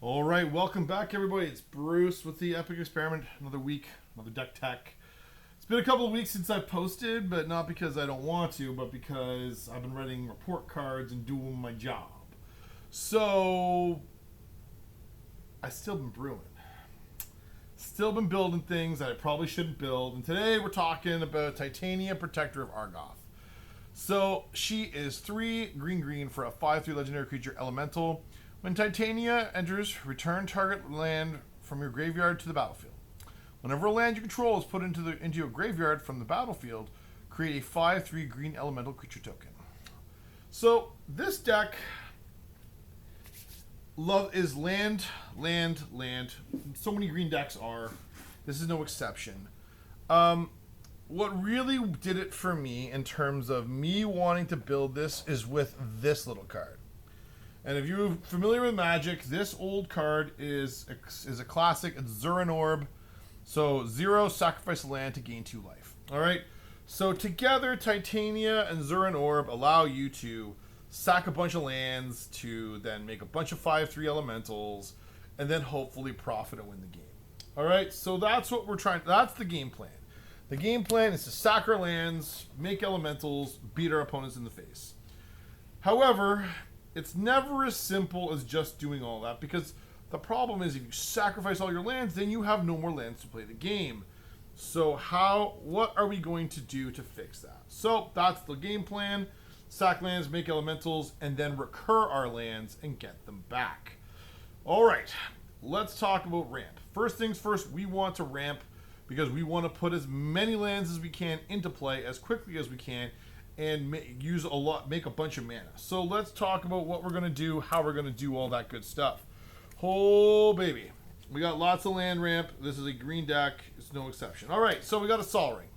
All right, welcome back, everybody. It's Bruce with the Epic Experiment. Another week, another deck tech. It's been a couple of weeks since I posted, but not because I don't want to, but because I've been writing report cards and doing my job. So, I still been brewing. Still been building things that I probably shouldn't build. And today we're talking about Titania, Protector of Argoth. So, she is 3 green for a 5/3 legendary creature elemental. When Titania enters, return target land from your graveyard to the battlefield. Whenever a land you control is put into your graveyard from the battlefield, create a 5/3 green elemental creature token. So this deck is land. So many green decks are. This is no exception. What really did it for me in terms of me wanting to build this is with this little card. And if you're familiar with Magic, this old card is a classic. It's Zuran Orb. So 0, sacrifice a land to gain 2 life. All right. So together, Titania and Zuran Orb allow you to sack a bunch of lands to then make a bunch of 5/3 elementals, and then hopefully profit and win the game. All right. So that's what we're trying. That's the game plan. The game plan is to sack our lands, make elementals, beat our opponents in the face. However, it's never as simple as just doing all that, because the problem is if you sacrifice all your lands, then you have no more lands to play the game. So what are we going to do to fix that? So that's the game plan. Sack lands, make elementals, and then recur our lands and get them back. All right, let's talk about ramp. First things first, we want to ramp because we want to put as many lands as we can into play as quickly as we can and make a bunch of mana. So let's talk about what we're going to do, how we're going to do all that good stuff. Oh, baby. We got lots of land ramp. This is a green deck. It's no exception. All right, so we got a Sol Ring.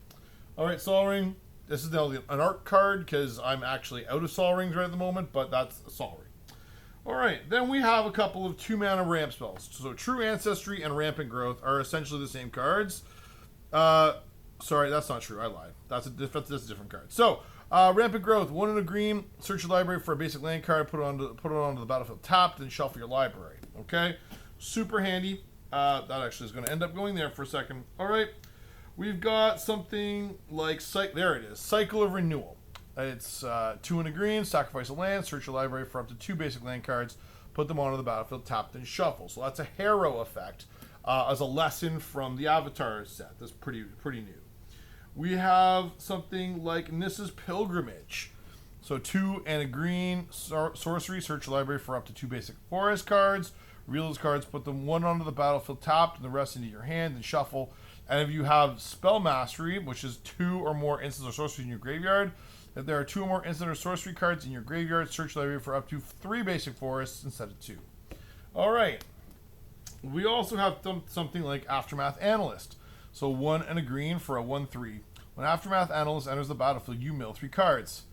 All right, Sol Ring. This is now an art card because I'm actually out of Sol Rings right at the moment, but that's a Sol Ring. All right, then we have a couple of 2-mana ramp spells. So True Ancestry and Rampant Growth are essentially the same cards. Sorry, that's not true. I lied. That's a different card. So, Rampant Growth, 1 and a green. Search your library for a basic land card. Put it onto the battlefield tapped, and shuffle your library. Okay, super handy. That actually is going to end up going there for a second. All right, we've got something like there it is. Cycle of Renewal. It's 2 and a green. Sacrifice a land. Search your library for up to 2 basic land cards. Put them onto the battlefield tapped and shuffle. So that's a Harrow effect as a lesson from the Avatar set. That's pretty new. We have something like Nissa's Pilgrimage. So 2 and a green sorcery. Search your library for up to 2 basic forest cards. Reveal those cards, put them 1 onto the battlefield tapped and the rest into your hand and shuffle. And if you have Spell Mastery, which is 2 or more instants or sorceries in your graveyard, if there are 2 or more instant or sorcery cards in your graveyard, search your library for up to 3 basic forests instead of 2. All right. We also have something like Aftermath Analyst. So 1 and a green for a 1/3. When Aftermath Analyst enters the battlefield, you mill 3 cards.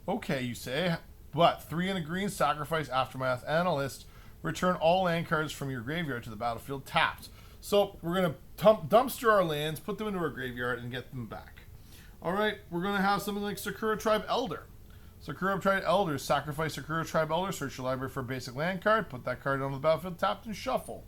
Okay, you say, but 3 and a green, sacrifice Aftermath Analyst, return all land cards from your graveyard to the battlefield tapped. So we're going to dumpster our lands, put them into our graveyard, and get them back. All right, we're going to have something like Sakura Tribe Elder. Sakura Tribe Elder, sacrifice Sakura Tribe Elder, search your library for a basic land card, put that card onto the battlefield tapped and shuffle.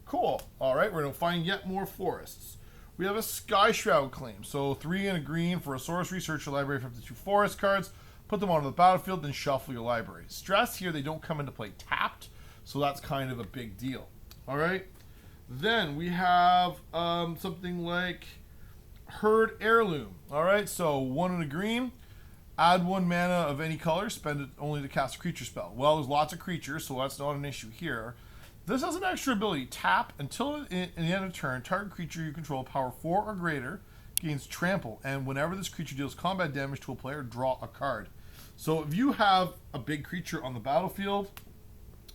Cool. All right, we're going to find yet more forests. We have a Sky Shroud claim. So 3 and a green for a sorcery. Search your library for up to 2 forest cards. Put them onto the battlefield, then shuffle your library. Stress here, they don't come into play tapped. So that's kind of a big deal. All right. Then we have something like Herd Heirloom. All right. So 1 and a green. Add 1 mana of any color. Spend it only to cast a creature spell. Well, there's lots of creatures, so that's not an issue here. This has an extra ability. Tap until in the end of turn, target creature you control power 4 or greater gains trample, and whenever this creature deals combat damage to a player, draw a card. So if you have a big creature on the battlefield,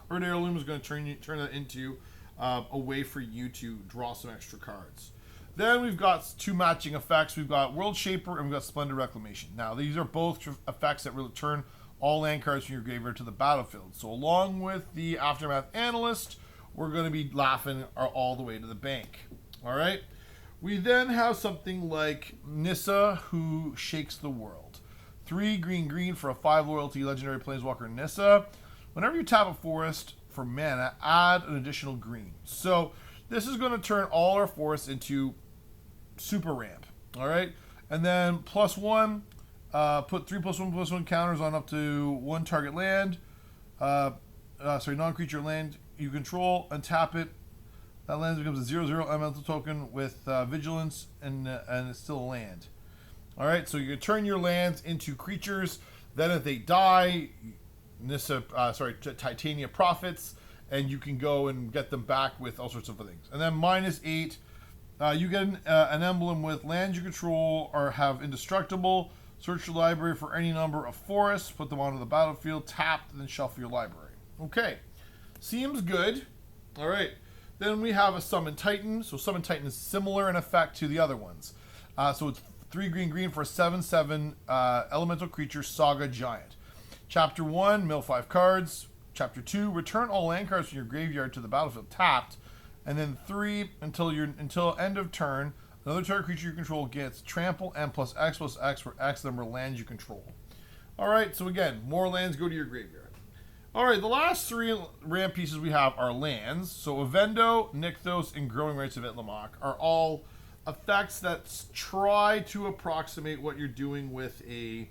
Herd Heirloom is going to turn that into a way for you to draw some extra cards. Then we've got 2 matching effects. We've got World Shaper and we've got Splendid Reclamation. Now these are both effects that will return all land cards from your graveyard to the battlefield. So along with the Aftermath Analyst, we're going to be laughing all the way to the bank. All right. We then have something like Nissa, Who Shakes the World. 3 green for a 5 loyalty legendary planeswalker Nissa. Whenever you tap a forest, for mana, add an additional green. So this is going to turn all our forests into super ramp. All right, and then +1, put 3+1/+1 counters on up to 1 target land. Non-creature land you control, and tap it. That land becomes a 0/0 elemental token with vigilance, and it's still a land. All right, so you can turn your lands into creatures. Then if they die, Titania profits, and you can go and get them back with all sorts of things. And then -8, you get an emblem with lands you control or have indestructible. Search your library for any number of forests, put them onto the battlefield, tap, and then shuffle your library. Okay, seems good. All right, then we have a Summon Titan. So Summon Titan is similar in effect to the other ones. So it's 3 green for a 7/7 elemental creature, Saga Giant. Chapter 1, mill 5 cards. Chapter 2, return all land cards from your graveyard to the battlefield tapped. And then 3, until end of turn, another target creature you control gets trample and +X for X number of lands you control. All right, so again, more lands go to your graveyard. All right, the last 3 ramp pieces we have are lands. So Avendo, Nykthos, and Growing Rights of Itlimoc are all effects that try to approximate what you're doing with a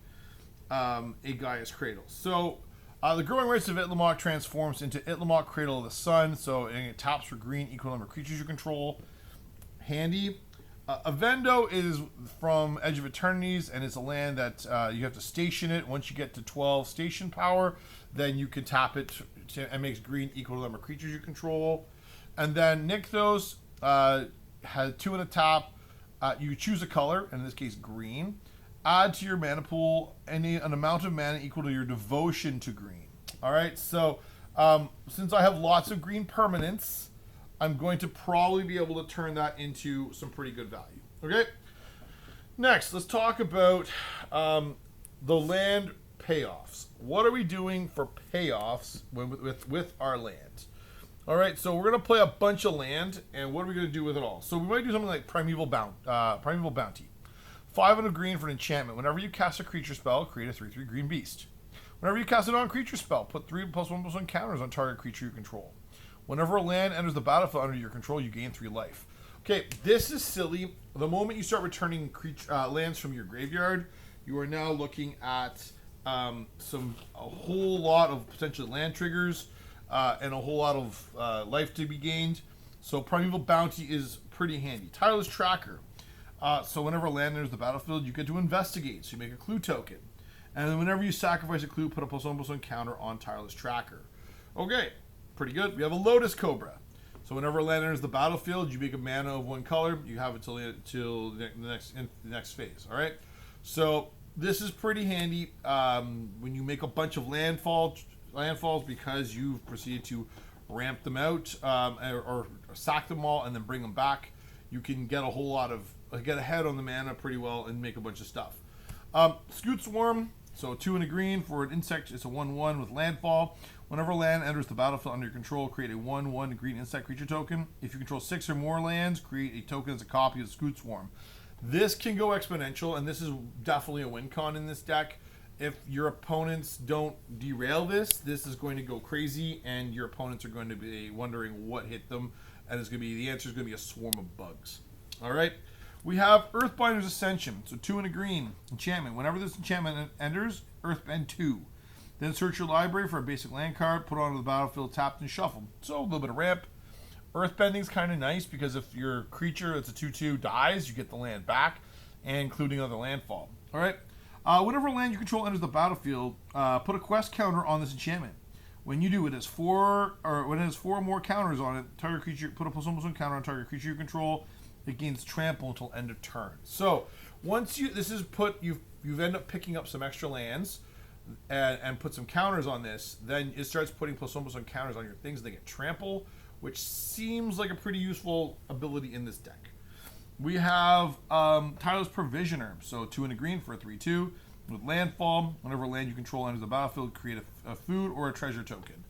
Gaia's Cradle. So the Growing Rights of Itlimoc transforms into Itlimoc Cradle of the Sun. So it taps for green, equal number of creatures you control. Handy. Avendo is from Edge of Eternities, and it's a land that you have to station it. Once you get to 12 station power, then you can tap it and makes green equal to the number of creatures you control. And then Nykthos has 2 in a tap. You choose a color, in this case green. Add to your mana pool an amount of mana equal to your devotion to green. All right, so since I have lots of green permanents, I'm going to probably be able to turn that into some pretty good value. Okay, next let's talk about the land payoffs. What are we doing for payoffs with our land? All right, so we're going to play a bunch of land, and what are we going to do with it all? So we might do something like Primeval Bounty. 5 and a green for an enchantment. Whenever you cast a creature spell, create a 3/3 green beast. Whenever you cast a non-creature spell, put 3+1/+1 counters on target creature you control. Whenever a land enters the battlefield under your control, you gain 3 life. Okay, this is silly. The moment you start returning lands from your graveyard, you are now looking at a whole lot of potential land triggers and a whole lot of life to be gained. So Primeval Bounty is pretty handy. Tireless Tracker. So whenever a land enters the battlefield, you get to investigate. So you make a clue token. And then whenever you sacrifice a clue, put a +1/+1 counter on Tireless Tracker. Okay, pretty good. We have a Lotus Cobra. So whenever a land enters the battlefield, you make a mana of 1 color. You have it till the next phase. All right. So this is pretty handy when you make a bunch of landfalls because you've proceeded to ramp them out or sack them all and then bring them back. You can get get ahead on the mana pretty well and make a bunch of stuff. Scoot Swarm. So 2 and a green for an insect. It's a 1/1 with landfall. Whenever land enters the battlefield under your control, create a 1/1 green insect creature token. If you control 6 or more lands, create a token as a copy of Scoot Swarm. This can go exponential, and this is definitely a win con in this deck. If your opponents don't derail this is going to go crazy, and your opponents are going to be wondering what hit them, and the answer is going to be a swarm of bugs. All right. We have Earthbinder's Ascension, so 2 and a green enchantment. Whenever this enchantment enters, Earthbend 2. Then search your library for a basic land card, put it onto the battlefield, tapped and shuffled. So a little bit of ramp. Earthbending is kind of nice because if your creature that's a 2/2 dies, you get the land back, and including other landfall. All right. Whenever a land you control enters the battlefield, put a quest counter on this enchantment. When you do, when it has 4 or more counters on it, target creature put a +1/+1 counter on target creature you control. It gains trample until end of turn. So once you end up picking up some extra lands and put some counters on this, then it starts putting +1/+1 counters on your things. They get trample, which seems like a pretty useful ability in this deck. We have Tireless Provisioner, so 2 and a green for a 3/2 with landfall. Whenever land you control enters the battlefield, create a food or a treasure token.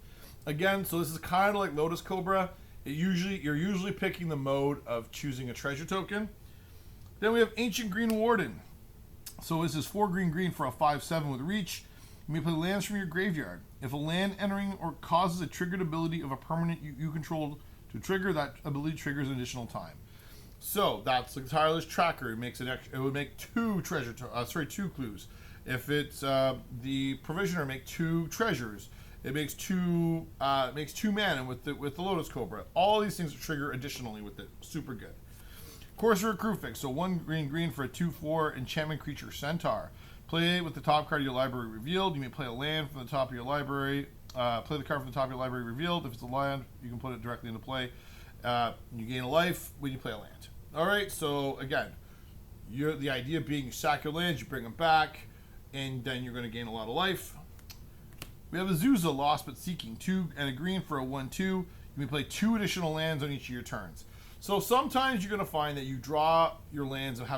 Again, so this is kind of like Lotus Cobra. You're usually picking the mode of choosing a treasure token. Then we have Ancient Green Warden. So this is 4 green for a 5/7 with reach. You may play lands from your graveyard. If a land entering or causes a triggered ability of a permanent you control to trigger, that ability triggers an additional time. So that's like Tyler's Tracker. It makes it would make two clues. If it's the Provisioner, make 2 treasures. It makes two mana with the Lotus Cobra. All these things trigger additionally with it. Super good. Courser Crufix. So 1 green for a 2/4 enchantment creature Centaur. Play with the top card of your library revealed. You may play a land from the top of your library. Play the card from the top of your library revealed. If it's a land, you can put it directly into play. You gain a life when you play a land. All right. So again, the idea being you sack your lands, you bring them back, and then you're going to gain a lot of life. We have Azusa, Lost But Seeking, 2 and a green for a 1/2. You may play 2 additional lands on each of your turns. So sometimes you're going to find that you draw your lands and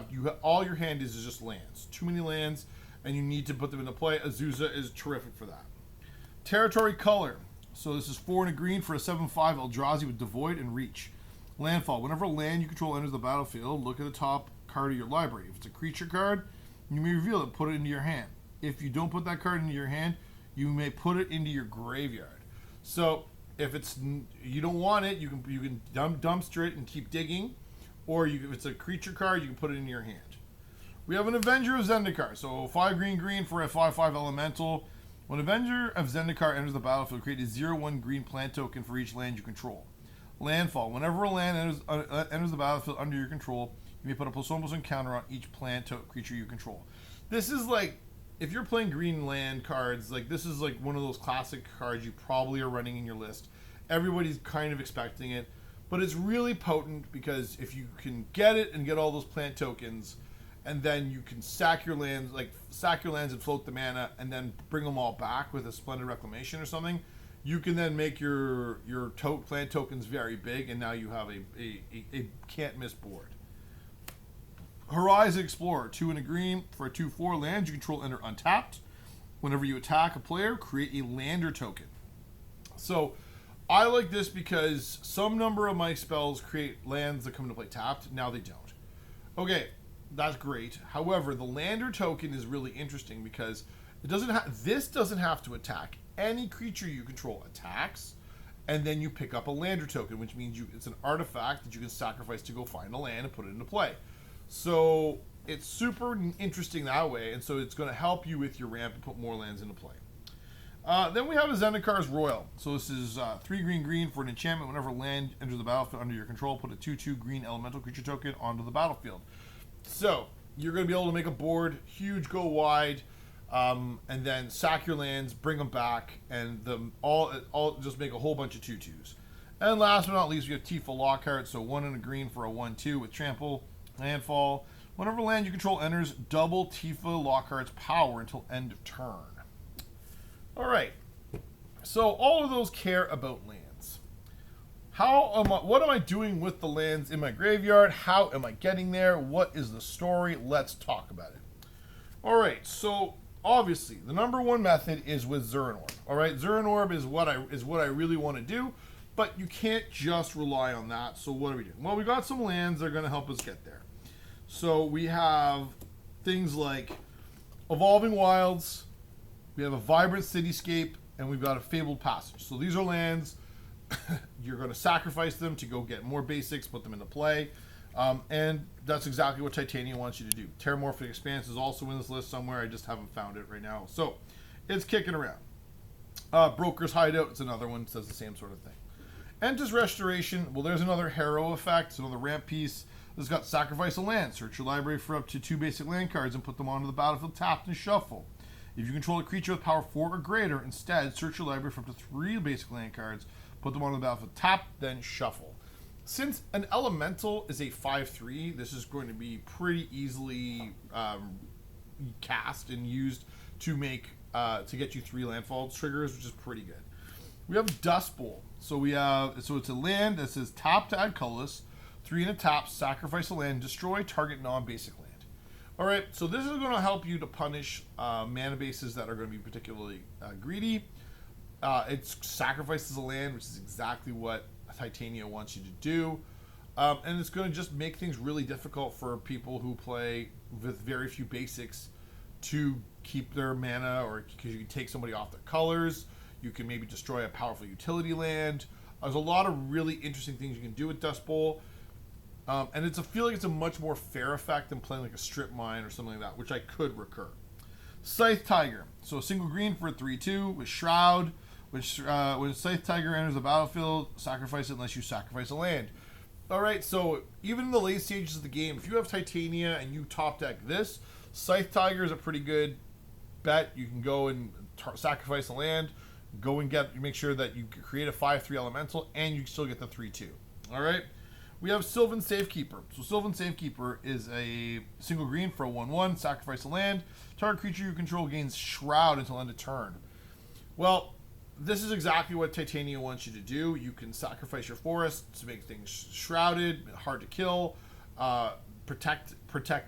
all your hand is just lands. Too many lands, and you need to put them into play. Azusa is terrific for that. Territory Color. So this is 4 and a green for a 7/5 Eldrazi with Devoid and Reach. Landfall. Whenever a land you control enters the battlefield, look at the top card of your library. If it's a creature card, you may reveal it, put it into your hand. If you don't put that card into your hand, you may put it into your graveyard. So if you don't want it, you can dumpster it and keep digging, or if it's a creature card, you can put it in your hand. We have an Avenger of Zendikar. So 5 green for a 5/5 elemental. When Avenger of Zendikar enters the battlefield, create a 0/1 green plant token for each land you control. Landfall. Whenever a land enters the battlefield under your control, you may put a +1/+1 counter on each plant creature you control. This is like, if you're playing green land cards, like this is like one of those classic cards you probably are running in your list. Everybody's kind of expecting it, but it's really potent because if you can get it and get all those plant tokens, and then you can sack your lands and float the mana, and then bring them all back with a Splendid Reclamation or something, you can then make your plant tokens very big, and now you have a can't miss board. Horizon Explorer, 2 and a green for a 2/4 land you control enter untapped. Whenever you attack a player, create a lander token. So I like this because some number of my spells create lands that come into play tapped. Now they don't. Okay, that's great. However, the lander token is really interesting because this doesn't have to attack. Any creature you control attacks, and then you pick up a lander token, which means it's an artifact that you can sacrifice to go find a land and put it into play. So it's super interesting that way, and so it's going to help you with your ramp and put more lands into play. Then we have a Zendikar's Royal. So this is 3 green for an enchantment. Whenever land enters the battlefield under your control, put a 2/2 green elemental creature token onto the battlefield. So you're going to be able to make a board, huge, go wide, and then sack your lands, bring them back, and all just make a whole bunch of 2/2s. And last but not least, we have Tifa Lockhart. So 1 and a green for a 1/2 with trample. Landfall. Whenever land you control enters, double Tifa Lockhart's power until end of turn. All right. So all of those care about lands. What am I doing with the lands in my graveyard? How am I getting there? What is the story? Let's talk about it. All right. So obviously, the number one method is with Zuran Orb. All right. Zuran Orb is what I really want to do, but you can't just rely on that. So what are we doing? Well, we got some lands that are going to help us get there. So we have things like Evolving Wilds, we have a Vibrant Cityscape, and we've got a Fabled Passage. So these are lands, you're going to sacrifice them to go get more basics, put them into play, and that's exactly what Titania wants you to do. Terramorphic Expanse is also in this list somewhere, I just haven't found it right now. So it's kicking around. Broker's Hideout, it's another one, says the same sort of thing. Entis Restoration, well, there's another Harrow effect, it's another ramp piece. This got sacrifice a land. Search your library for up to 2 basic land cards and put them onto the battlefield tapped and shuffle. If you control a creature with power 4 or greater, instead search your library for up to 3 basic land cards, put them onto the battlefield tapped, then shuffle. Since an elemental is a 5/3, this is going to be pretty easily cast and used to get you 3 landfall triggers, which is pretty good. We have Dust Bowl. So it's a land that says tap to add colorless. 3 and a tap, sacrifice a land, destroy target non-basic land. All right, so this is going to help you to punish mana bases that are going to be particularly greedy. It sacrifices a land, which is exactly what Titania wants you to do. And it's going to just make things really difficult for people who play with very few basics to keep their mana, or because you can take somebody off their colors. You can maybe destroy a powerful utility land. There's a lot of really interesting things you can do with Dust Bowl. And I feel like it's a much more fair effect than playing like a Strip Mine or something like that, which I could recur. Scythe Tiger. So a single green for a 3/2 with Shroud, which when Scythe Tiger enters the battlefield, sacrifice it unless you sacrifice a land. Alright, so even in the late stages of the game, if you have Titania and you top deck this, Scythe Tiger is a pretty good bet. You can go and sacrifice a land, go and make sure that you create a 5/3 elemental, and you still get the 3/2. Alright? We have Sylvan Safekeeper. So Sylvan Safekeeper is a single green for a 1/1, sacrifice a land. Target creature you control gains Shroud until end of turn. Well, this is exactly what Titania wants you to do. You can sacrifice your forest to make things shrouded, hard to kill, protect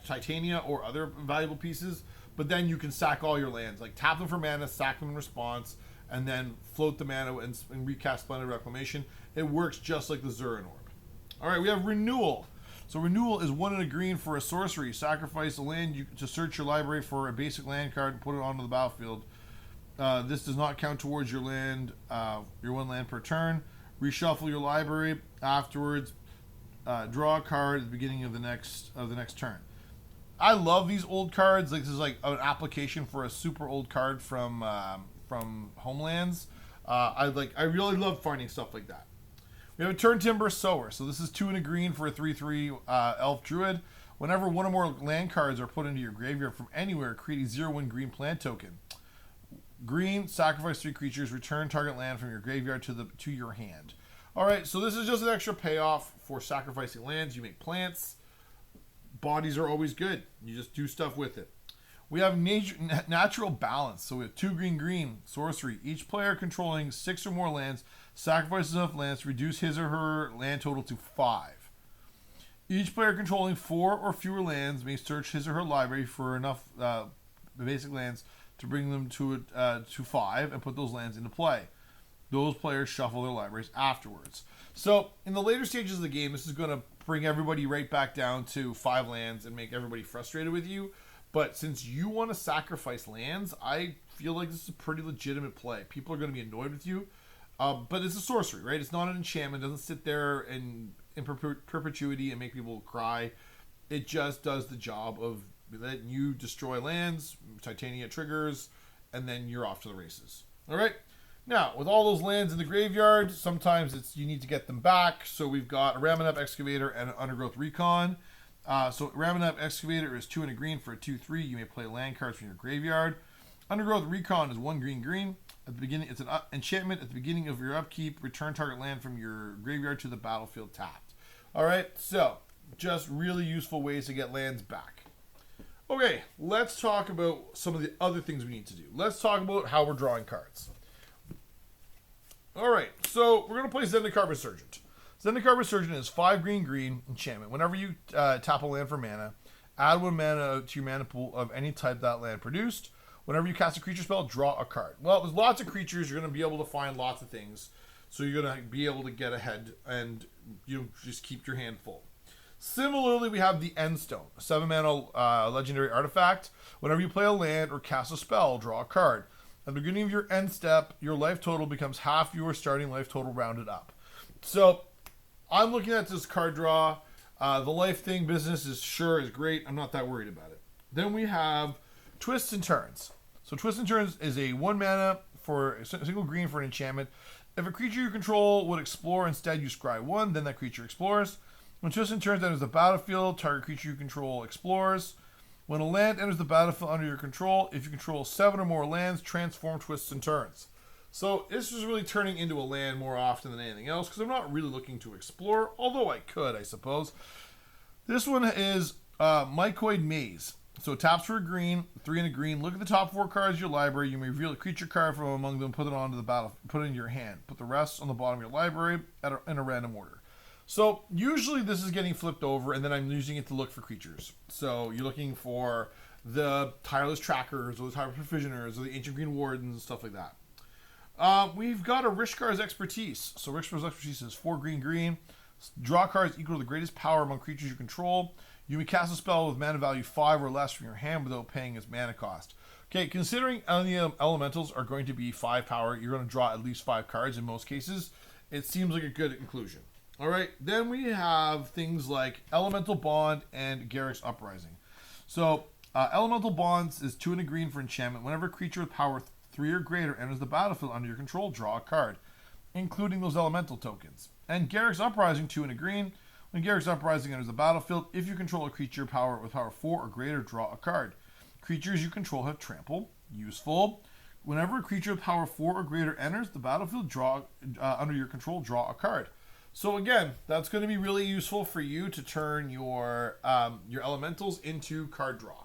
Titania or other valuable pieces, but then you can sack all your lands. Like tap them for mana, sack them in response, and then float the mana and recast Splendid Reclamation. It works just like the Zurin Orb. Alright, we have Renewal. So Renewal is 1 and a green for a sorcery. Sacrifice a land to search your library for a basic land card and put it onto the battlefield. This does not count towards your land, your 1 land per turn. Reshuffle your library afterwards. Draw a card at the beginning of the next turn. I love these old cards. Like this is like an application for a super old card from Homelands. I really love finding stuff like that. We have a Turn Timber Sower. So this is 2 and a green for a 3/3 Elf Druid. Whenever one or more land cards are put into your graveyard from anywhere, create a 0/1 green plant token. Green, sacrifice 3 creatures, return target land from your graveyard to your hand. Alright, so this is just an extra payoff for sacrificing lands. You make plants. Bodies are always good. You just do stuff with it. We have Natural Balance. So we have 2 green, sorcery. Each player controlling 6 or more lands sacrifices enough lands to reduce his or her land total to 5. Each player controlling 4 or fewer lands may search his or her library for enough basic lands to bring them to 5 and put those lands into play. Those players shuffle their libraries afterwards. So in the later stages of the game, this is going to bring everybody right back down to 5 lands and make everybody frustrated with you. But since you want to sacrifice lands, I feel like this is a pretty legitimate play. People are going to be annoyed with you. But it's a sorcery, right? It's not an enchantment. It doesn't sit there in perpetuity and make people cry. It just does the job of letting you destroy lands, Titania triggers, and then you're off to the races. All right? Now, with all those lands in the graveyard, sometimes you need to get them back. So we've got a Ramunap Excavator and an Undergrowth Recon. So Ramunap Excavator is 2 and a green for a 2/3. You may play land cards from your graveyard. Undergrowth Recon is 1 green. At the beginning, it's an enchantment. At the beginning of your upkeep, return target land from your graveyard to the battlefield tapped. All right, so just really useful ways to get lands back. Okay, let's talk about some of the other things we need to do. Let's talk about how we're drawing cards. All right, so we're going to play Zendikar Resurgent. Zendikar Resurgent is 5 green enchantment. Whenever you tap a land for mana, add 1 mana to your mana pool of any type that land produced. Whenever you cast a creature spell, draw a card. Well, there's lots of creatures. You're going to be able to find lots of things. So you're going to be able to get ahead and just keep your hand full. Similarly, we have the Endstone, a 7 mana legendary artifact. Whenever you play a land or cast a spell, draw a card. At the beginning of your end step, your life total becomes half your starting life total rounded up. So I'm looking at this card draw. The life thing business is great. I'm not that worried about it. Then we have Twists and Turns. So Twists and Turns is a 1 mana for a single green for an enchantment. If a creature you control would explore, instead you scry 1, then that creature explores. When Twists and Turns enters the battlefield, target creature you control explores. When a land enters the battlefield under your control, if you control 7 or more lands, transform Twists and Turns. So this is really turning into a land more often than anything else, because I'm not really looking to explore, although I could, I suppose. This one is Mycoid Maze. So it taps for a green, 3 and a green. Look at the top 4 cards of your library. You may reveal a creature card from among them, put it onto the battle, put it in your hand. Put the rest on the bottom of your library in a random order. So usually this is getting flipped over, and then I'm using it to look for creatures. So you're looking for the Tireless Trackers, or the Tireless Provisioners, or the Ancient Green Wardens, and stuff like that. We've got a Rishkar's Expertise. So Rishkar's Expertise is 4 green, Draw cards equal to the greatest power among creatures you control. You may cast a spell with mana value 5 or less from your hand without paying its mana cost. Okay, considering any elementals are going to be 5 power, you're going to draw at least 5 cards in most cases. It seems like a good inclusion. All right, then we have things like Elemental Bond and Garruk's Uprising. So, Elemental Bonds is 2 and a green for enchantment. Whenever a creature with power 3 or greater enters the battlefield under your control, draw a card, including those elemental tokens. And Garruk's Uprising, 2 and a green. When Garruk's Uprising enters the battlefield, if you control a creature with power 4 or greater, draw a card. Creatures you control have trample. Useful. Whenever a creature with power 4 or greater enters the battlefield, under your control, draw a card. So again, that's going to be really useful for you to turn your elementals into card draw.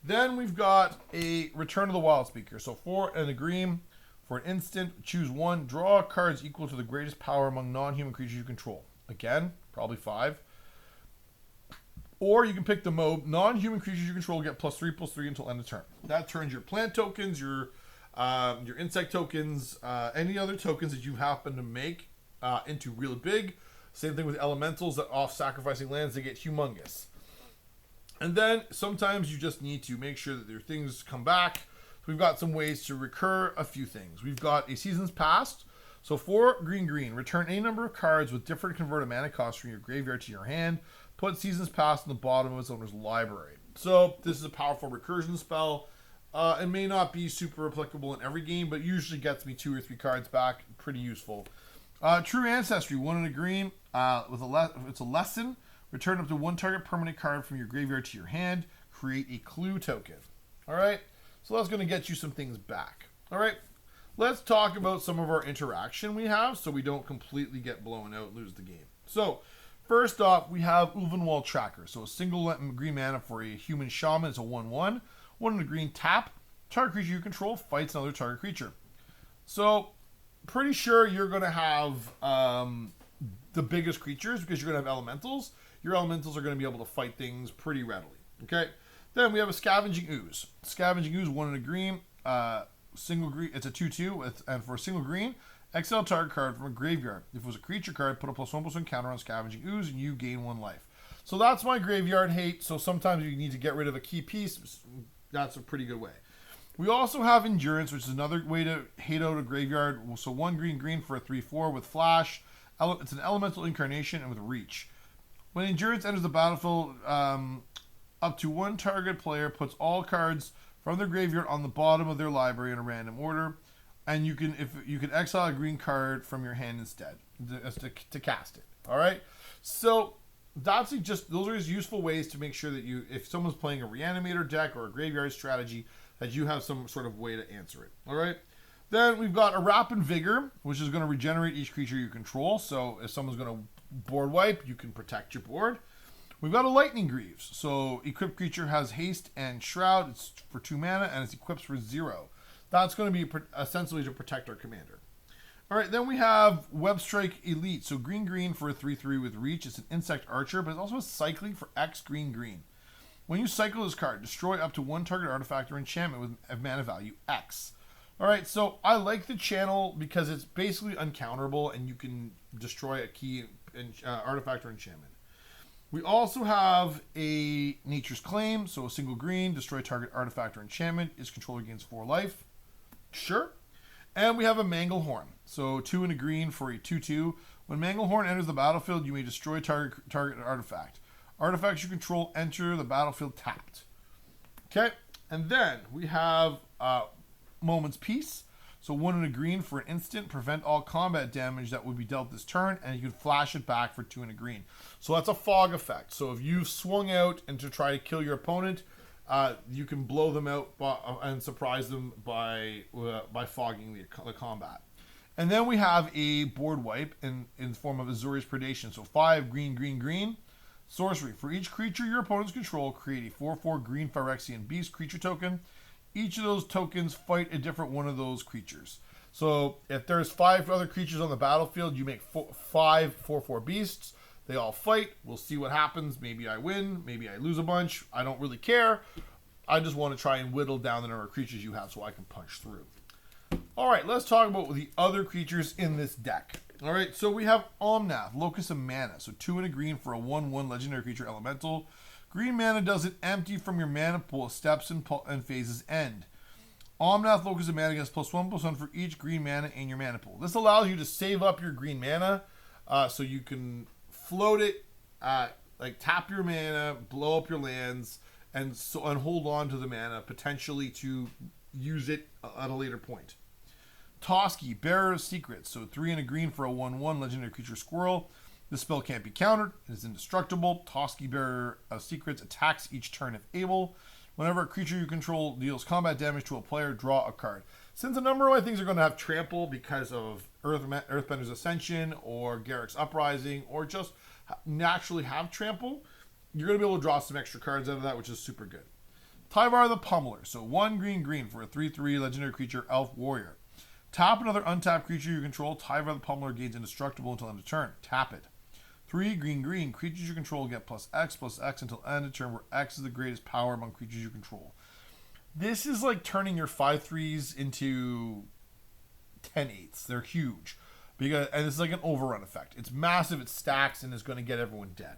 Then we've got a Return of the Wild Speaker. So 4 and a green for an instant. Choose 1. Draw cards equal to the greatest power among non-human creatures you control. Again, probably 5. Or you can pick the mode. Non-human creatures you control get +3/+3 until end of turn. That turns your plant tokens, your insect tokens, any other tokens that you happen to make into really big. Same thing with elementals that off sacrificing lands, they get humongous. And then sometimes you just need to make sure that your things come back. So we've got some ways to recur a few things. We've got a Seasons Past. So 4 green. Return any number of cards with different converted mana costs from your graveyard to your hand. Put Seasons Past on the bottom of its owner's library. So this is a powerful recursion spell. It may not be super applicable in every game, but usually gets me 2 or 3 cards back. Pretty useful. True Ancestry, 1 and a green. It's a lesson. Return up to 1 target permanent card from your graveyard to your hand. Create a clue token. All right. So that's going to get you some things back. All right. Let's talk about some of our interaction we have so we don't completely get blown out and lose the game. So first off, we have Ulvenwald Tracker. So a single green mana for a human shaman is a 1/1. 1 and a green tap. Target creature you control fights another target creature. So pretty sure you're going to have the biggest creatures because you're going to have elementals. Your elementals are going to be able to fight things pretty readily. Okay. Then we have a Scavenging Ooze. Scavenging Ooze, 1 and a green. Single green. It's a 2/2, and for a single green, exile target card from a graveyard. If it was a creature card, put a +1/+1 counter on Scavenging Ooze, and you gain 1 life. So that's my graveyard hate. So sometimes you need to get rid of a key piece. That's a pretty good way. We also have Endurance, which is another way to hate out a graveyard. So 1 green for a 3/4 with Flash. It's an elemental incarnation and with Reach. When Endurance enters the battlefield, up to 1 target player puts all cards from their graveyard on the bottom of their library in a random order, and you can exile a green card from your hand instead to cast it. All right, so those are just useful ways to make sure that if someone's playing a Reanimator deck or a graveyard strategy, that you have some sort of way to answer it. All right. Then we've got a Wrap and Vigor, which is going to regenerate each creature you control. So if someone's going to board wipe, you can protect your board. We've got a Lightning Greaves. So equipped creature has haste and shroud. It's for 2 mana and it's equipped for 0. That's going to be essentially to protect our commander. All right, then we have Web Strike Elite. So green for a 3/3 with Reach. It's an insect archer, but it's also a cycling for X green. When you cycle this card, destroy up to 1 target artifact or enchantment with a mana value X. All right, so I like the channel because it's basically uncounterable and you can destroy a key artifact or enchantment. We also have a Nature's Claim, so a single green, destroy target artifact or enchantment, its controller gains 4 life. Sure. And we have a Manglehorn, so 2 and a green for a 2/2. When Manglehorn enters the battlefield, you may destroy target artifact. Artifacts you control enter the battlefield tapped. Okay, and then we have Moment's Peace. So 1 and a green for an instant, prevent all combat damage that would be dealt this turn, and you can flash it back for 2 and a green. So that's a fog effect. So if you've swung out and to try to kill your opponent, you can blow them out and surprise them by fogging the combat. And then we have a board wipe in the form of Azorius Predation. So 5 green. Sorcery. For each creature your opponents control, create a 4/4 green Phyrexian Beast creature token. Each of those tokens fight a different one of those creatures. So if there's 5 other creatures on the battlefield, you make 5 4/4 beasts. They all fight. We'll see what happens. Maybe I win. Maybe I lose a bunch. I don't really care. I just want to try and whittle down the number of creatures you have so I can punch through. All right, let's talk about the other creatures in this deck. All right, so we have Omnath, Locus of Mana. So 2 and a green for a 1/1 legendary creature elemental. Green mana doesn't empty from your mana pool as steps and phases end. Omnath, Locus of Mana gets +1/+1 for each green mana in your mana pool. This allows you to save up your green mana so you can float it, like tap your mana, blow up your lands, and hold on to the mana potentially to use it at a later point. Toski, Bearer of Secrets. So 3 and a green for a 1/1 legendary creature squirrel. This spell can't be countered. It is indestructible. Toski, Bearer of Secrets attacks each turn if able. Whenever a creature you control deals combat damage to a player, draw a card. Since a number of my things are going to have trample because of Earthbender's Ascension or Garruk's Uprising or just naturally have trample, you're going to be able to draw some extra cards out of that, which is super good. Tyvar the Pummeler. So 1 green for a 3/3 legendary creature elf warrior. Tap another untapped creature you control. Tyvar the Pummeler gains indestructible until end of turn. Tap it. 3 green. Creatures you control get +X until end of turn, where X is the greatest power among creatures you control. This is like turning your 5/3s into 10/8s. They're huge. And it's like an overrun effect. It's massive, it stacks, and is going to get everyone dead.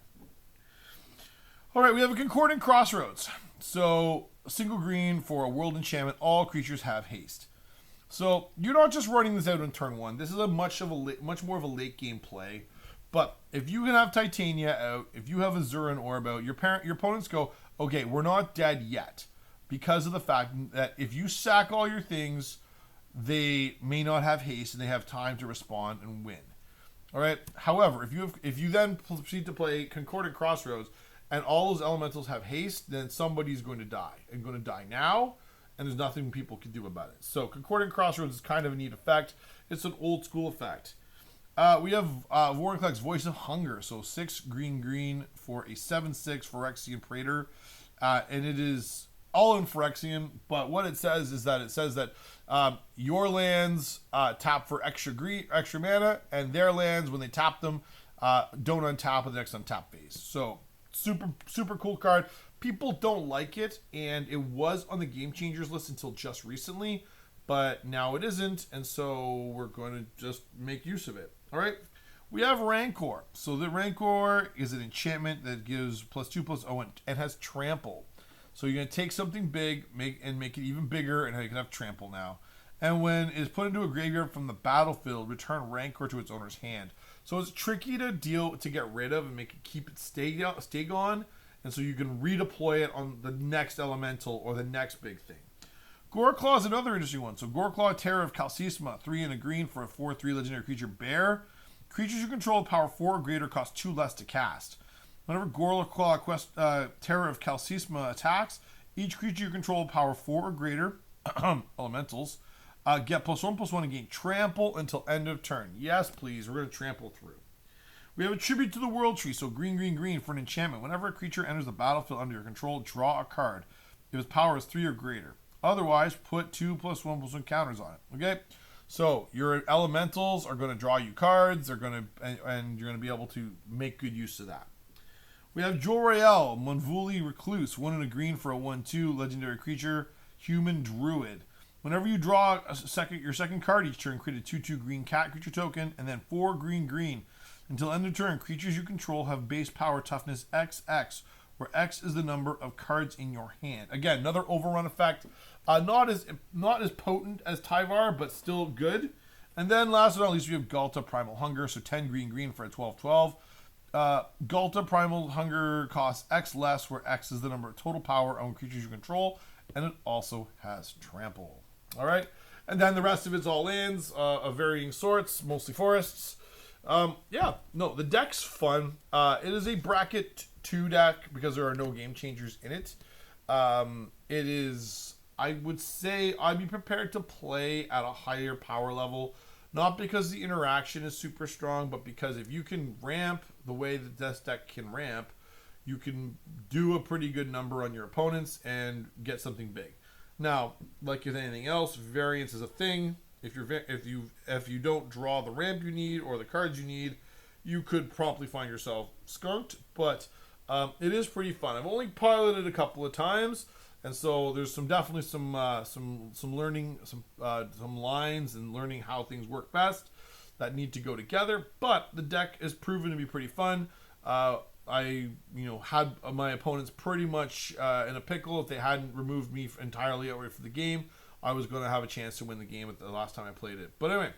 All right, we have a Concordant Crossroads. So, single green for a world enchantment. All creatures have haste. So, you're not just running this out on turn 1. This is much more of a late game play. But if you can have Titania out, if you have Azuran Orb out, your opponents go, okay, we're not dead yet. Because of the fact that if you sack all your things, they may not have haste and they have time to respond and win. All right. However, if you then proceed to play Concordant Crossroads and all those elementals have haste, then somebody's going to die and going to die now, and there's nothing people can do about it. So Concordant Crossroads is kind of a neat effect. It's an old school effect. We have Vorinclex Voice of Hunger. So 6 green for a 7/6 Phyrexian Praetor, and it is all in Phyrexian. But what it says is that your lands tap for extra mana, and their lands, when they tap them, don't untap at the next untap phase. So super cool card. People don't like it, and it was on the Game Changers list until just recently, but now it isn't, and so we're going to just make use of it. All right. We have Rancor. So the Rancor is an enchantment that gives +2/+0 and has trample. So you're going to take something big, make it even bigger, and you can have trample now. And when it's put into a graveyard from the battlefield, return Rancor to its owner's hand. So it's tricky to get rid of and make it keep it stay gone, and so you can redeploy it on the next elemental or the next big thing. Goreclaw is another interesting one. So Goreclaw, Terror of Kalsisma, 3 and a green for a 4/3 legendary creature bear. Creatures you control with power 4 or greater cost 2 less to cast. Whenever Goreclaw Terror of Kalsisma attacks, each creature you control with power 4 or greater, elementals, get +1/+1 and gain trample until end of turn. Yes, please. We're going to trample through. We have a Tribute to the World Tree. So green for an enchantment. Whenever a creature enters the battlefield under your control, draw a card if its power is 3 or greater. Otherwise, put 2 +1/+1 counters on it. Okay? So your elementals are going to draw you cards. And you're going to be able to make good use of that. We have Jor-El, Monvuli Recluse, 1 and a green for a 1/2 legendary creature, human druid. Whenever you draw your second card each turn, create a 2/2 green cat creature token, and then 4 green. Until end of turn, creatures you control have base power toughness XX, where X is the number of cards in your hand. Again, another overrun effect. Not as potent as Tyvar, but still good. And then last but not least, we have Ghalta Primal Hunger. So 10 green for a 12/12. Ghalta Primal Hunger costs X less, where X is the number of total power on creatures you control, and it also has trample. All right, and then the rest of it's all lands of varying sorts, mostly forests. The deck's fun. It is a bracket 2 deck because there are no game changers in it. It is, I would say, I'd be prepared to play at a higher power level, not because the interaction is super strong, but because if you can ramp the way that this deck can ramp, you can do a pretty good number on your opponents and get something big. Now, like with anything else, variance is a thing. If you don't draw the ramp you need or the cards you need, you could promptly find yourself skunked. But it is pretty fun. I've only piloted a couple of times, and so there's definitely some learning, some lines and learning how things work best. that need to go together. But the deck is proven to be pretty fun. I had my opponents pretty much in a pickle. If they hadn't removed me entirely away from the game, I was going to have a chance to win the game at the last time I played it. But anyway,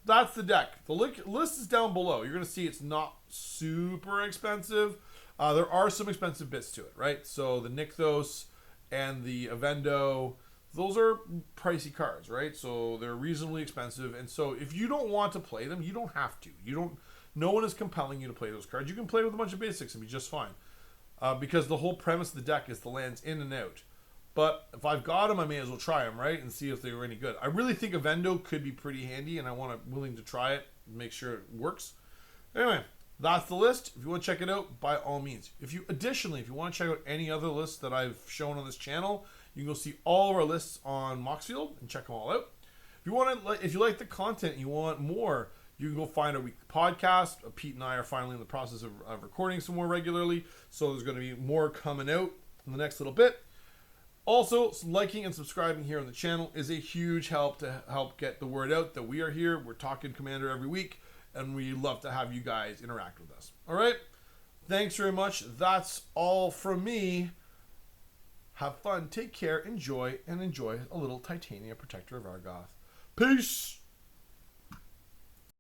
that's the deck. The list is down below. You're going to see it's not super expensive. There are some expensive bits to it, right? So the Nykthos and the Avendo, those are pricey cards, right? So they're reasonably expensive. And so if you don't want to play them, you don't have to. No one is compelling you to play those cards. You can play with a bunch of basics and be just fine. Because the whole premise of the deck is the lands in and out. But if I've got them, I may as well try them, right? And see if they were any good. I really think Avendo could be pretty handy, and willing to try it and make sure it works. Anyway, that's the list. If you want to check it out, by all means. If you want to check out any other lists that I've shown on this channel, you can go see all of our lists on Moxfield and check them all out. If you like the content and you want more, you can go find a weekly podcast. Pete and I are finally in the process of recording some more regularly, so there's going to be more coming out in the next little bit. Also, liking and subscribing here on the channel is a huge help to help get the word out that we are here. We're talking Commander every week, and we love to have you guys interact with us. All right? Thanks very much. That's all from me. Have fun, take care, enjoy a little Titania Protector of Argoth. Peace!